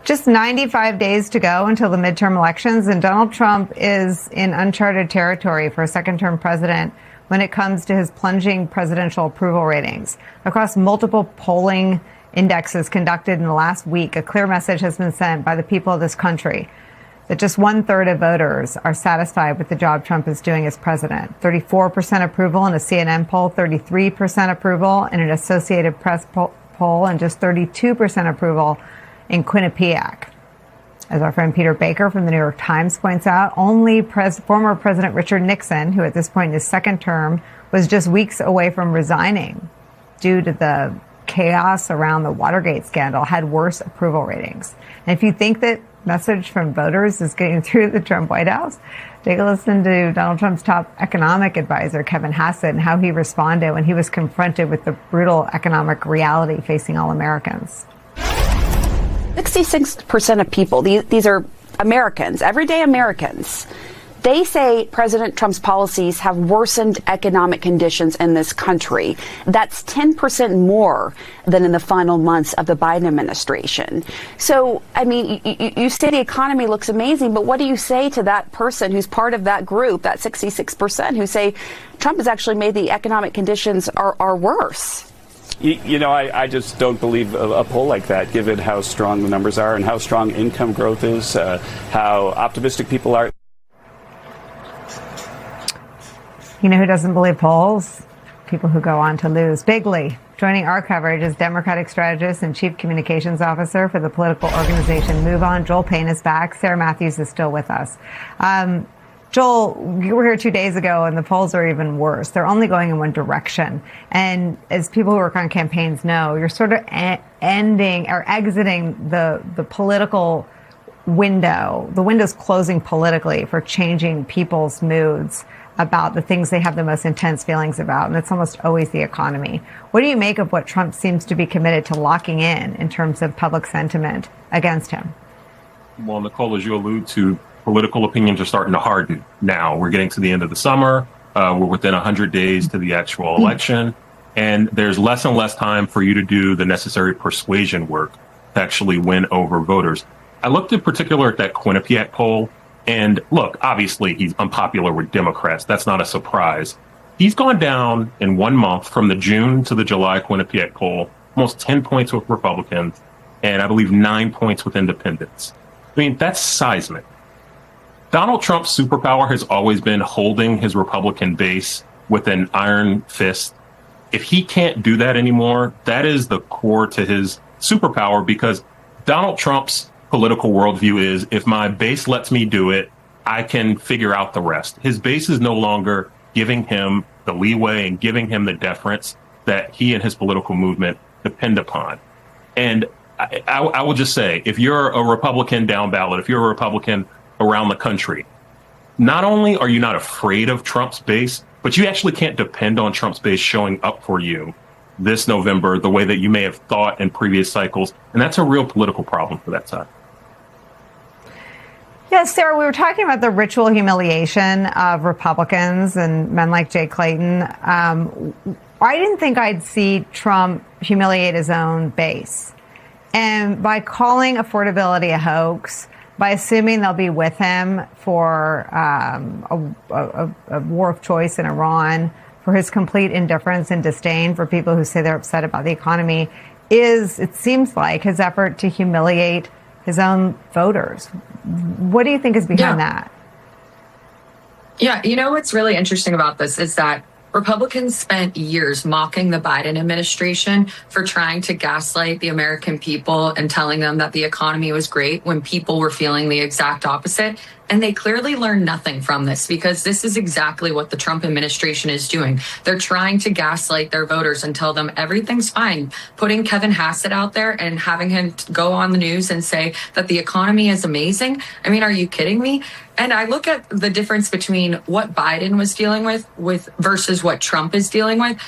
Just 95 days to go until the midterm elections, and Donald Trump is in uncharted territory for a second-term president when it comes to his plunging presidential approval ratings. Across multiple polling indexes conducted in the last week, a clear message has been sent by the people of this country that just 1/3 of voters are satisfied with the job Trump is doing as president. 34% approval in a CNN poll, 33% approval in an Associated Press poll, and just 32% approval in Quinnipiac. As our friend Peter Baker from the New York Times points out, only former President Richard Nixon, who at this point in his second term was just weeks away from resigning due to the chaos around the Watergate scandal, had worse approval ratings. And if you think that message from voters is getting through the Trump White House, take a listen to Donald Trump's top economic advisor, Kevin Hassett, and how he responded when he was confronted with the brutal economic reality facing all Americans. 66% of people, these are Americans, everyday Americans, they say President Trump's policies have worsened economic conditions in this country. That's 10% more than in the final months of the Biden administration. So, I mean, you say the economy looks amazing, but what do you say to that person who's part of that group, that 66%, who say Trump has actually made the economic conditions are worse? You know, I just don't believe a poll like that, given how strong the numbers are and how strong income growth is, how optimistic people are. You know who doesn't believe polls? People who go on to lose bigly. Joining our coverage is Democratic strategist and chief communications officer for the political organization Move On. Joel Payne is back. Sarah Matthews is still with us. Joel, you were here 2 days ago, and the polls are even worse. They're only going in one direction. And as people who work on campaigns know, you're sort of ending or exiting the political window. The window's closing politically for changing people's moods about the things they have the most intense feelings about, and it's almost always the economy. What do you make of what Trump seems to be committed to locking in terms of public sentiment against him? Well, Nicole, as you allude to, political opinions are starting to harden now. We're getting to the end of the summer. We're within 100 days to the actual election, and there's less and less time for you to do the necessary persuasion work to actually win over voters. I looked in particular at that Quinnipiac poll. And look, obviously, he's unpopular with Democrats. That's not a surprise. He's gone down in 1 month from the June to the July Quinnipiac poll, almost 10 points with Republicans, and I believe 9 points with independents. I mean, that's seismic. Donald Trump's superpower has always been holding his Republican base with an iron fist. If he can't do that anymore, that is the core to his superpower, because Donald Trump's political worldview is, if my base lets me do it, I can figure out the rest. His base is no longer giving him the leeway and giving him the deference that he and his political movement depend upon. And I will just say, if you're a Republican down ballot, if you're a Republican around the country, not only are you not afraid of Trump's base, but you actually can't depend on Trump's base showing up for you this November the way that you may have thought in previous cycles. And that's a real political problem for that side. Yes, Sarah, we were talking about the ritual humiliation of Republicans and men like Jay Clayton. I didn't think I'd see Trump humiliate his own base. And by calling affordability a hoax, by assuming they'll be with him for a war of choice in Iran, for his complete indifference and disdain for people who say they're upset about the economy, it seems like, his effort to humiliate his own voters. What do you think is behind that? Yeah, you know what's really interesting about this is that Republicans spent years mocking the Biden administration for trying to gaslight the American people and telling them that the economy was great when people were feeling the exact opposite. And they clearly learned nothing from this, because this is exactly what the Trump administration is doing. They're trying to gaslight their voters and tell them everything's fine. Putting Kevin Hassett out there and having him go on the news and say that the economy is amazing. I mean, are you kidding me? And I look at the difference between what Biden was dealing with versus what Trump is dealing with.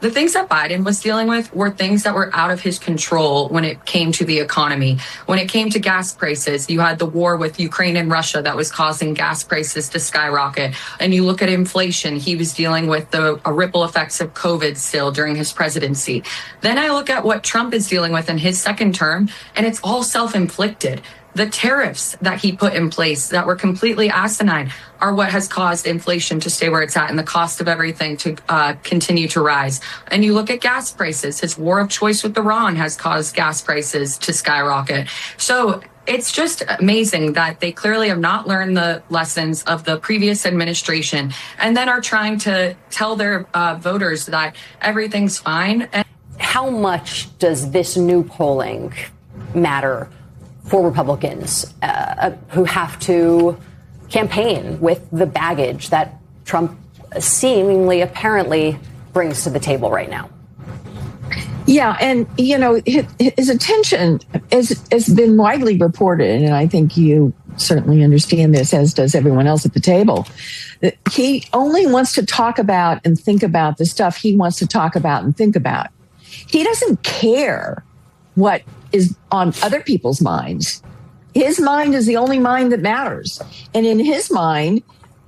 The things that Biden was dealing with were things that were out of his control when it came to the economy. When it came to gas prices, you had the war with Ukraine and Russia that was causing gas prices to skyrocket. And you look at inflation, he was dealing with the ripple effects of COVID still during his presidency. Then I look at what Trump is dealing with in his second term, and it's all self-inflicted. The tariffs that he put in place that were completely asinine are what has caused inflation to stay where it's at and the cost of everything to continue to rise. And you look at gas prices, his war of choice with Iran has caused gas prices to skyrocket. So it's just amazing that they clearly have not learned the lessons of the previous administration and then are trying to tell their voters that everything's fine. How much does this new polling matter for Republicans who have to campaign with the baggage that Trump seemingly, apparently brings to the table right now? Yeah, and, you know, his attention has been widely reported, and I think you certainly understand this, as does everyone else at the table. He only wants to talk about and think about the stuff he wants to talk about and think about. He doesn't care what is on other people's minds. His mind is the only mind that matters. And in his mind,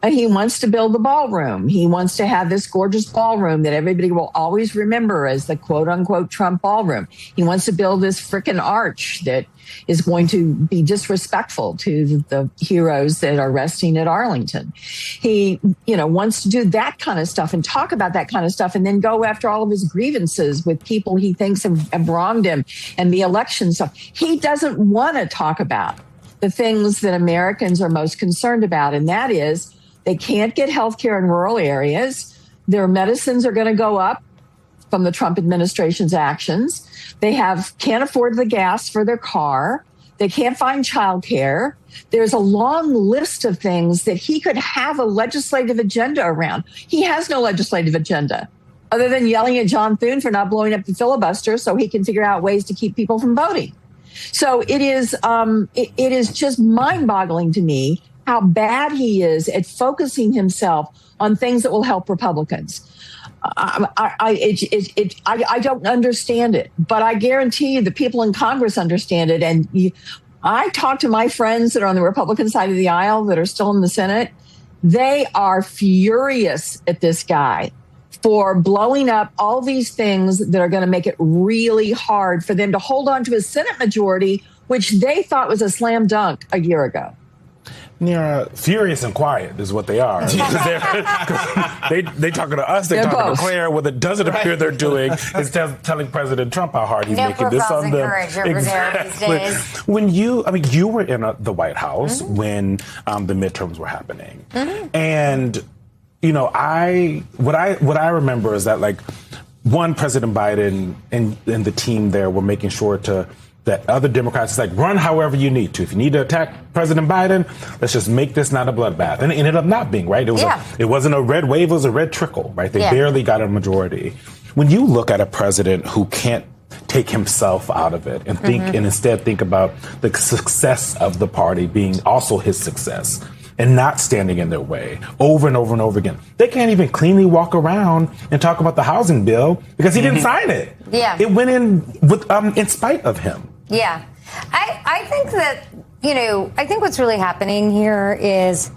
he wants to build the ballroom. He wants to have this gorgeous ballroom that everybody will always remember as the quote unquote Trump ballroom. He wants to build this frickin' arch that is going to be disrespectful to the heroes that are resting at Arlington. He, you know, wants to do that kind of stuff and talk about that kind of stuff and then go after all of his grievances with people he thinks have wronged him and the election stuff. He doesn't want to talk about the things that Americans are most concerned about, and that is they can't get health care in rural areas. Their medicines are going to go up from the Trump administration's actions. They can't afford the gas for their car. They can't find childcare. There's a long list of things that he could have a legislative agenda around. He has no legislative agenda other than yelling at John Thune for not blowing up the filibuster so he can figure out ways to keep people from voting. So it is just mind-boggling to me how bad he is at focusing himself on things that will help Republicans. I don't understand it, but I guarantee you the people in Congress understand it. And I talk to my friends that are on the Republican side of the aisle that are still in the Senate. They are furious at this guy for blowing up all these things that are going to make it really hard for them to hold on to a Senate majority, which they thought was a slam dunk a year ago. Yeah, furious and quiet is what they are. they talking to us, they're talking both to Claire. What it doesn't appear they're doing is telling President Trump how hard he's making this on them. Exactly. When you were in the White House when the midterms were happening, and you know, what I remember is that President Biden and the team there were making sure that other Democrats run however you need to. If you need to attack President Biden, let's just make this not a bloodbath. And it ended up not being, right? It wasn't a red wave, it was a red trickle, right? They barely got a majority. When you look at a president who can't take himself out of it and and instead think about the success of the party being also his success and not standing in their way over and over and over again. They can't even cleanly walk around and talk about the housing bill because he didn't sign it. Yeah. It went in in spite of him. Yeah. I think that, I think what's really happening here is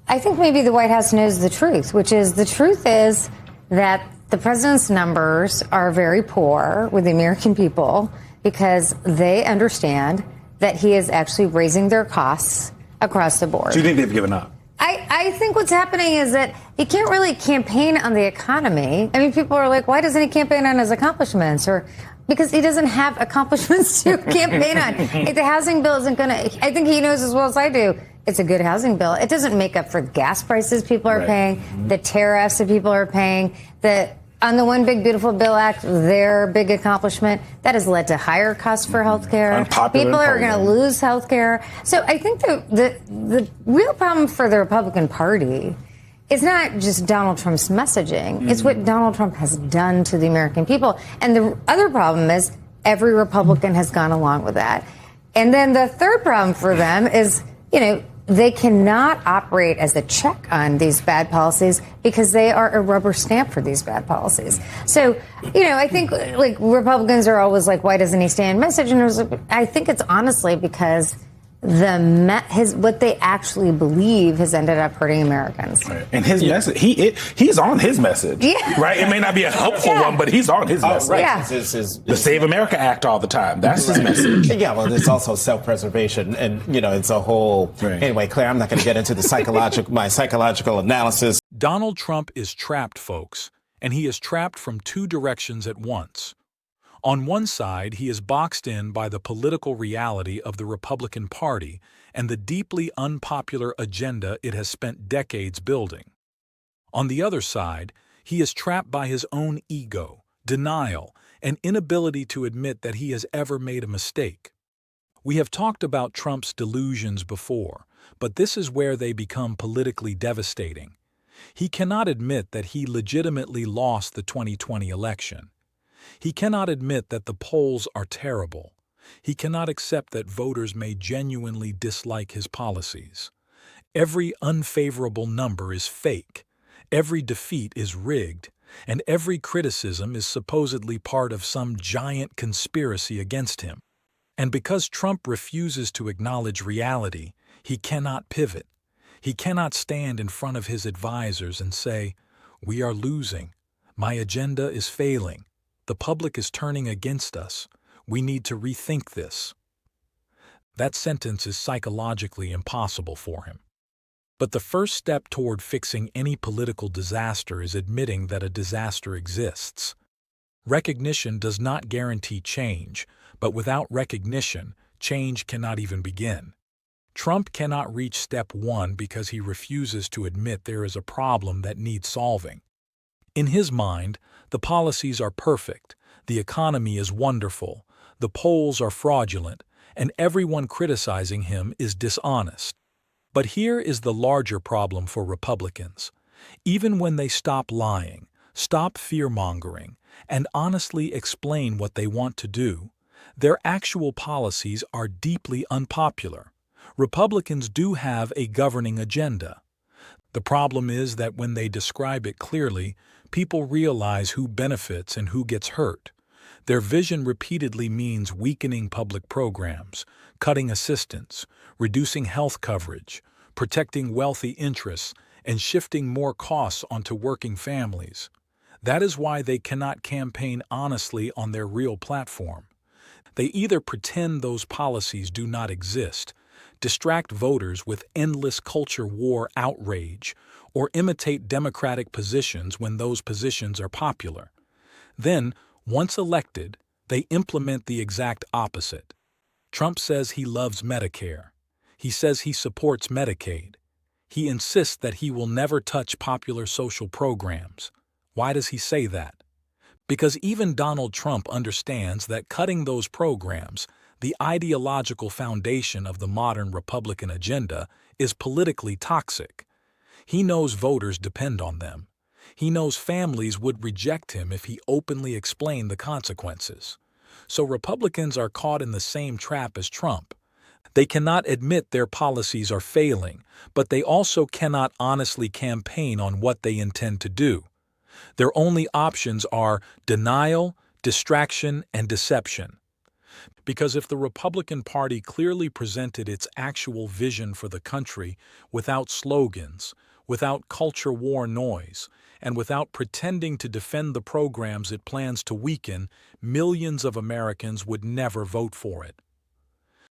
I think maybe the White House knows the truth, which is the truth is that the president's numbers are very poor with the American people because they understand that he is actually raising their costs across the board. Do you think they've given up? I think what's happening is that he can't really campaign on the economy. I mean, people are like, why doesn't he campaign on his accomplishments? Or because he doesn't have accomplishments to campaign on. The housing bill isn't going to, I think he knows as well as I do, it's a good housing bill. It doesn't make up for gas prices people are paying, the tariffs that people are paying, on the One Big Beautiful Bill Act, their big accomplishment, that has led to higher costs for health care. People are going to lose health care. So I think the real problem for the Republican Party is not just Donald Trump's messaging. It's what Donald Trump has done to the American people. And the other problem is every Republican has gone along with that. And then the third problem for them is, they cannot operate as a check on these bad policies because they are a rubber stamp for these bad policies. So, I think like Republicans are always like, why doesn't he stay in message? And I think it's honestly because what they actually believe has ended up hurting Americans. Right. And his message, he's on his message. Yeah. Right? It may not be a helpful one, but he's on his message. Right. Yeah. The Save America Act all the time. That's his message. Yeah, well, it's also self-preservation. And, it's a whole... Right. Anyway, Claire, I'm not going to get into my psychological analysis. Donald Trump is trapped, folks, and he is trapped from two directions at once. On one side, he is boxed in by the political reality of the Republican Party and the deeply unpopular agenda it has spent decades building. On the other side, he is trapped by his own ego, denial, and inability to admit that he has ever made a mistake. We have talked about Trump's delusions before, but this is where they become politically devastating. He cannot admit that he legitimately lost the 2020 election. He cannot admit that the polls are terrible. He cannot accept that voters may genuinely dislike his policies. Every unfavorable number is fake. Every defeat is rigged. And every criticism is supposedly part of some giant conspiracy against him. And because Trump refuses to acknowledge reality, he cannot pivot. He cannot stand in front of his advisors and say, "We are losing. My agenda is failing. The public is turning against us. We need to rethink this." That sentence is psychologically impossible for him. But the first step toward fixing any political disaster is admitting that a disaster exists. Recognition does not guarantee change, but without recognition, change cannot even begin. Trump cannot reach step one because he refuses to admit there is a problem that needs solving. In his mind, the policies are perfect, the economy is wonderful, the polls are fraudulent, and everyone criticizing him is dishonest. But here is the larger problem for Republicans. Even when they stop lying, stop fear-mongering, and honestly explain what they want to do, their actual policies are deeply unpopular. Republicans do have a governing agenda. The problem is that when they describe it clearly, people realize who benefits and who gets hurt. Their vision repeatedly means weakening public programs, cutting assistance, reducing health coverage, protecting wealthy interests, and shifting more costs onto working families. That is why they cannot campaign honestly on their real platform. They either pretend those policies do not exist, distract voters with endless culture war outrage, or imitate Democratic positions when those positions are popular. Then, once elected, they implement the exact opposite. Trump says he loves Medicare. He says he supports Medicaid. He insists that he will never touch popular social programs. Why does he say that? Because even Donald Trump understands that cutting those programs, the ideological foundation of the modern Republican agenda, is politically toxic. He knows voters depend on them. He knows families would reject him if he openly explained the consequences. So Republicans are caught in the same trap as Trump. They cannot admit their policies are failing, but they also cannot honestly campaign on what they intend to do. Their only options are denial, distraction, and deception. Because if the Republican Party clearly presented its actual vision for the country without slogans, without culture war noise, and without pretending to defend the programs it plans to weaken, millions of Americans would never vote for it.